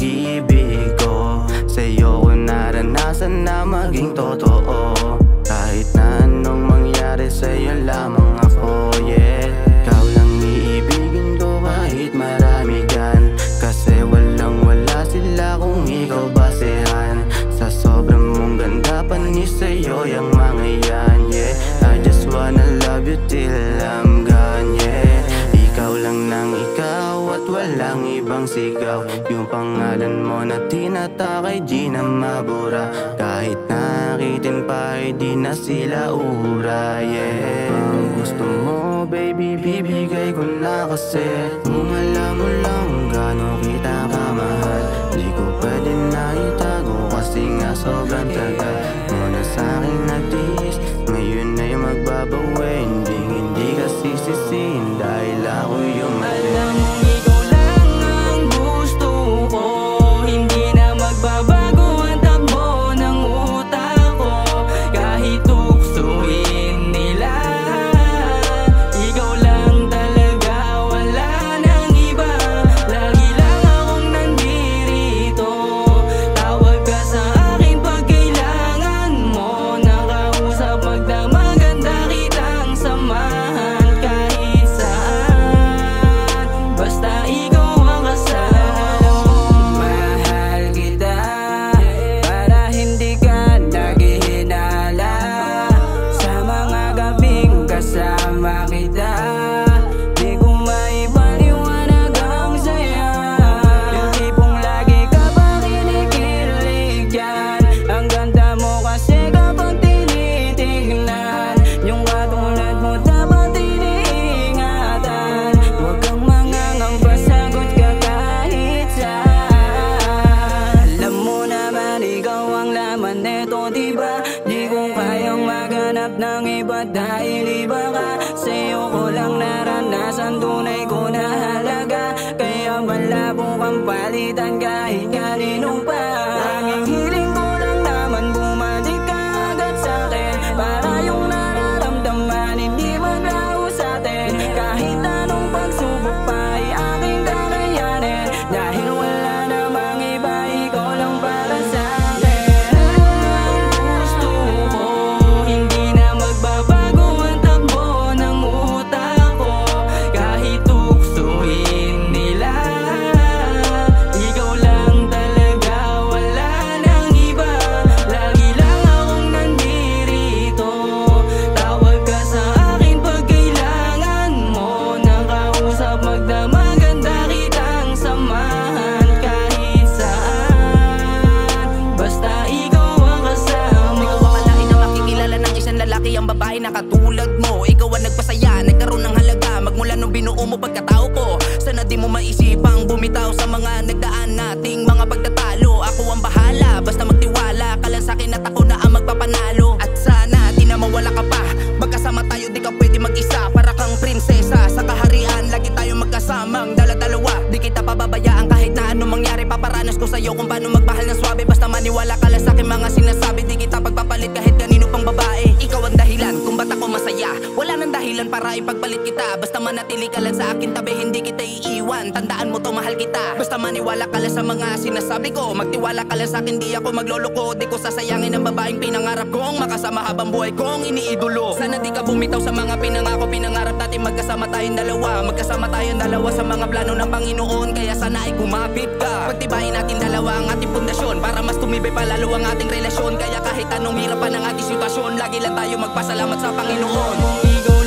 pag-ibig ko. Sa'yo ko naranasan na maging totoo. Kahit na anong mangyari, sa'yo lamang ako, yeah. Ikaw lang iibigin ko kahit marami dyan, kasi walang wala sila kung ikaw basehan. Sa sobrang mong ganda, panis sa'yo yung mga yan, yeah. I just wanna love you till I'm gone, yeah. Ikaw lang nang ikaw at walang ibang sigaw. Yung pangalan mo na tinatakay, di na mabura. Kahit nakitin pa, di na sila ura, yeah. Ang gusto mo, baby, bibigay ko na kasi. Kung alam mo lang gano'n kita kamahal, di ko pwede na itago kasi nga sobrang tagal mo na sa'kin nagtiis. Ngayon ay magbabawi, hindi ka sisisihin dahil ako yung alam mo ikaw lang ang gusto ko. Hindi na magbabago ang takbo ng utak ko. Kahit tuksuin nila, ikaw lang talaga, wala nang iba. Lagi lang akong nandirito. Tawag ka sa akin pag kailangan mo. Nakausap magdamaganda kitang samahan kahit saan, basta ikaw ang kasama. Mahal kita para hindi ka naghihinala. Sa mga gabing kasama kita, di ko maipaliwanag ang saya. Yung tipong lagi ka pa kinikilig dyan. Ang ganda mo kasi kapag tinitignan. Yung katulad mo dapat iniingatan. Huwag kang mangangamba, sagot ka kahit saan. Alam mo naman ikaw ang laman neto, diba? Di ko kayang maghanap ng iba dahil iba ka. Sa'yo ko lang naranasan, tunay ko na halaga. Kaya malabo kang palitan kahit kanino pa. Tanging hiling ko lang naman bumalik ka agad sa'kin, para yung nararamdaman hindi maglaho sa'tin. Kahit anong pagsubok pa ay aking kakayanin, dahil wala namang iba, ikaw lang para sa'kin. Ang gusto ko, hindi na magbabago ang takbo ng utak ko. Kahit tuksuin nila, ikaw lang talaga, wala nang iba. Lagi lang akong nandirito. Tawag ka sa akin pag kailangan mo. Nakausap magdamaganda kitang samahan kahit saan, basta ikaw ang kasama. Ikaw akalain na makikilala ng isang lalaki ang babae na katulad mo. Ikaw ang nagpasaya, nagkaroon ng halaga magmula nung binuo mo pagkatao ko. Sana di mo maisipang bumitaw sa mga nagdaan nating mga pagtatalo. Ako ang bahala, basta magtiwala ka lang sa'kin at ako na ang magpapanalo. At sana di na mawala ka pa, magkasama tayo, di ka pwede mag-isa. Para kang prinsesa sa kaharian, lagi tayo magkasamang dala-dalawa. Di kita pababayaan kahit na anong mangyari. Paparanas ko sa'yo kung paano magmahal ng swabe. Basta maniwala ka lang sa'kin mga sinasabi. Di kita pagpapalit kahit kanino pang babae. Ikaw ang dahilan kung ba't ako masaya. Wala nang dahilan para ipagpalit kita. Basta manatili ka lang sa akin tabi, hindi kita iiwan. Tandaan mo to, mahal kita. Basta maniwala ka lang sa mga sinasabi ko. Magtiwala ka lang sa'kin, di ako magloloko. Di ko sasayangin ang babaeng pinangarap kong makasama habang buhay kong iniidolo. Sana di ka bumitaw sa mga pinangako. Pinangarap natin magkasama tayong dalawa. Magkasama tayong dalawa sa mga plano ng Panginoon. Kaya sana ay kumapit ka. Pagtibayin natin dalawa ang ating pundasyon, para mas tumibay pa lalo ang ating relasyon. Kaya kahit anong hirap pa ng ating sitwasyon, lagi lang tayo magpasalamat sa Panginoon. Ikaw